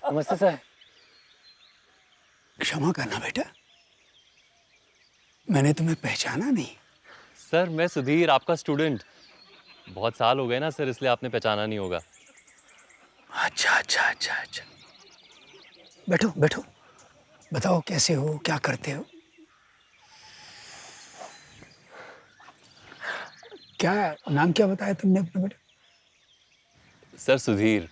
नमस्ते सर। क्षमा करना बेटा, मैंने तुम्हें पहचाना नहीं। सर मैं सुधीर, आपका स्टूडेंट। बहुत साल हो गए ना सर, इसलिए आपने पहचाना नहीं होगा। अच्छा अच्छा अच्छा अच्छा, बैठो बैठो, बताओ कैसे हो, क्या करते हो? क्या नाम क्या बताया तुमने अपना बेटा? सर सुधीर,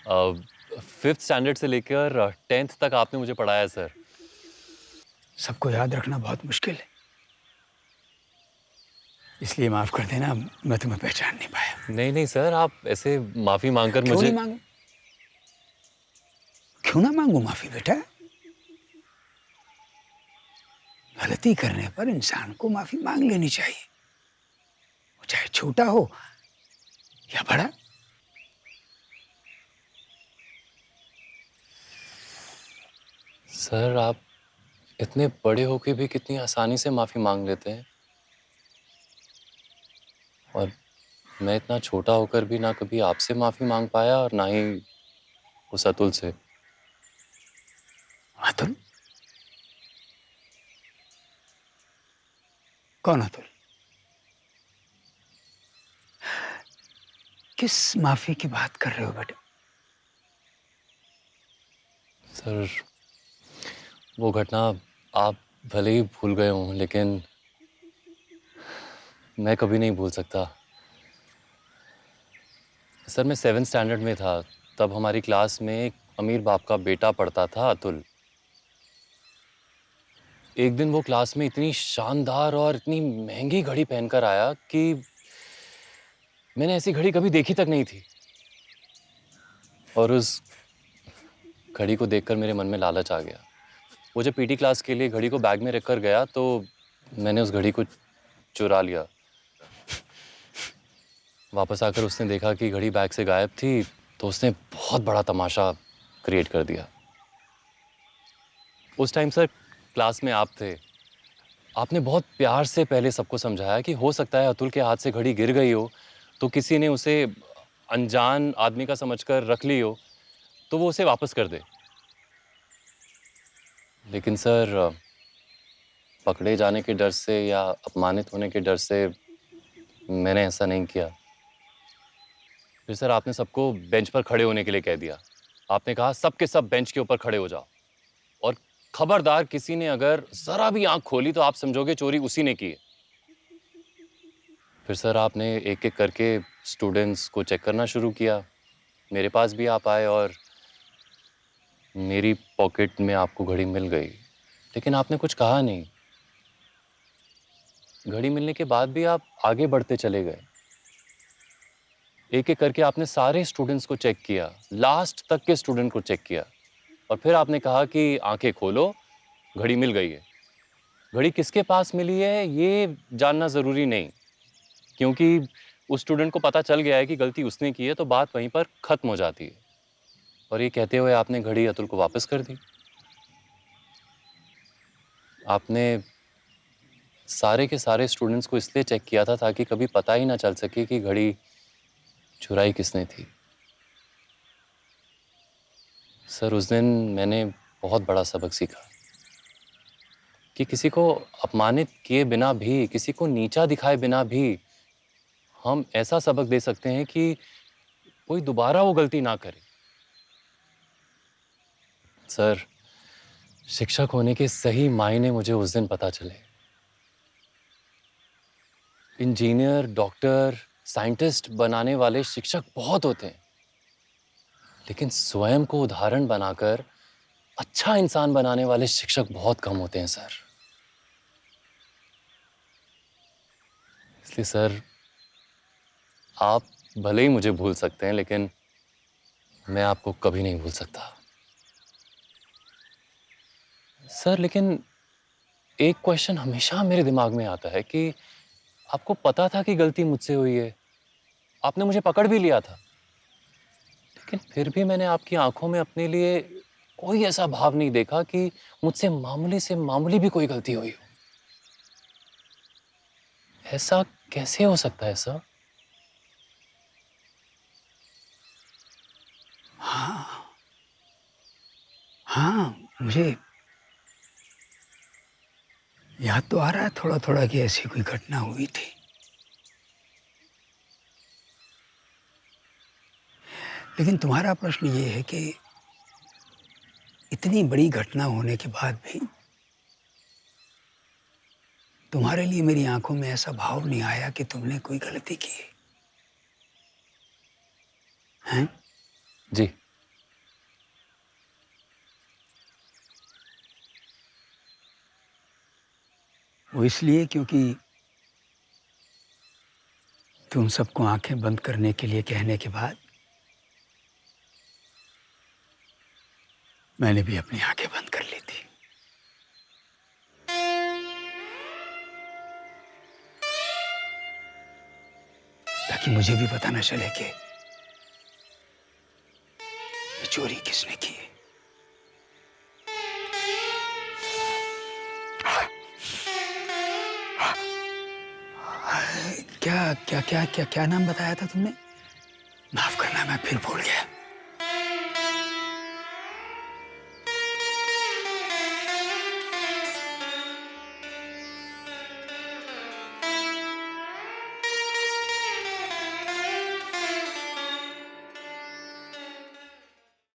5th स्टैंडर्ड से लेकर 10th तक आपने मुझे पढ़ाया है सर। सबको याद रखना बहुत मुश्किल है, इसलिए माफ कर देना, मैं तुम्हें पहचान नहीं पाया। नहीं नहीं सर, आप ऐसे माफी मांगकर क्यों मुझे। नहीं मांगू? क्यों ना मांगू माफी बेटा? गलती करने पर इंसान को माफी मांग लेनी चाहिए, वो चाहे छोटा हो या बड़ा। सर आप इतने बड़े होके भी कितनी आसानी से माफी मांग लेते हैं, और मैं इतना छोटा होकर भी ना कभी आपसे माफी मांग पाया और ना ही उस अतुल से। अतुल? कौन अतुल? किस माफी की बात कर रहे हो बेटा? सर वो घटना आप भले ही भूल गए हों, लेकिन मैं कभी नहीं भूल सकता। सर मैं 7th स्टैंडर्ड में था, तब हमारी क्लास में एक अमीर बाप का बेटा पढ़ता था, अतुल। एक दिन वो क्लास में इतनी शानदार और इतनी महंगी घड़ी पहनकर आया कि मैंने ऐसी घड़ी कभी देखी तक नहीं थी, और उस घड़ी को देखकर मेरे मन में लालच आ गया। वो जब पीटी क्लास के लिए घड़ी को बैग में रखकर गया तो मैंने उस घड़ी को चुरा लिया। वापस आकर उसने देखा कि घड़ी बैग से गायब थी, तो उसने बहुत बड़ा तमाशा क्रिएट कर दिया। उस टाइम सर क्लास में आप थे। आपने बहुत प्यार से पहले सबको समझाया कि हो सकता है अतुल के हाथ से घड़ी गिर गई हो, तो किसी ने उसे अनजान आदमी का समझकर रख ली हो, तो वो उसे वापस कर दे। लेकिन सर पकड़े जाने के डर से या अपमानित होने के डर से मैंने ऐसा नहीं किया। फिर सर आपने सबको बेंच पर खड़े होने के लिए कह दिया। आपने कहा सबके सब बेंच के ऊपर खड़े हो जाओ, और खबरदार किसी ने अगर जरा भी आंख खोली तो आप समझोगे चोरी उसी ने की है। फिर सर आपने एक एक करके स्टूडेंट्स को चेक करना शुरू किया। मेरे पास भी आप आए और मेरी पॉकेट में आपको घड़ी मिल गई, लेकिन आपने कुछ कहा नहीं। घड़ी मिलने के बाद भी आप आगे बढ़ते चले गए। एक एक करके आपने सारे स्टूडेंट्स को चेक किया, लास्ट तक के स्टूडेंट को चेक किया, और फिर आपने कहा कि आंखें खोलो, घड़ी मिल गई है। घड़ी किसके पास मिली है ये जानना जरूरी नहीं, क्योंकि उस स्टूडेंट को पता चल गया है कि गलती उसने की है, तो बात वहीं पर खत्म हो जाती है। और ये कहते हुए आपने घड़ी अतुल को वापस कर दी। आपने सारे के सारे स्टूडेंट्स को इसलिए चेक किया था ताकि कभी पता ही ना चल सके कि घड़ी चुराई किसने थी। सर उस दिन मैंने बहुत बड़ा सबक सीखा कि किसी को अपमानित किए बिना भी, किसी को नीचा दिखाए बिना भी हम ऐसा सबक दे सकते हैं कि कोई दोबारा वो गलती ना करे। सर शिक्षक होने के सही मायने मुझे उस दिन पता चले। इंजीनियर, डॉक्टर, साइंटिस्ट बनाने वाले शिक्षक बहुत होते हैं, लेकिन स्वयं को उदाहरण बनाकर अच्छा इंसान बनाने वाले शिक्षक बहुत कम होते हैं सर। इसलिए सर आप भले ही मुझे भूल सकते हैं, लेकिन मैं आपको कभी नहीं भूल सकता। सर लेकिन एक क्वेश्चन हमेशा मेरे दिमाग में आता है कि आपको पता था कि गलती मुझसे हुई है, आपने मुझे पकड़ भी लिया था, लेकिन फिर भी मैंने आपकी आंखों में अपने लिए कोई ऐसा भाव नहीं देखा कि मुझसे मामूली से मामूली भी कोई गलती हुई हो। ऐसा कैसे हो सकता है सर? हाँ, मुझे याद तो आ रहा है थोड़ा थोड़ा कि ऐसी कोई घटना हुई थी। लेकिन तुम्हारा प्रश्न ये है कि इतनी बड़ी घटना होने के बाद भी तुम्हारे लिए मेरी आंखों में ऐसा भाव नहीं आया कि तुमने कोई गलती की है? जी। वो इसलिए क्योंकि तुम सबको आंखें बंद करने के लिए कहने के बाद मैंने भी अपनी आंखें बंद कर ली थी। ताकि मुझे भी पता न चले कि ये चोरी किसने की है। क्या क्या क्या क्या क्या नाम बताया था तुमने? माफ करना, मैं फिर भूल गया।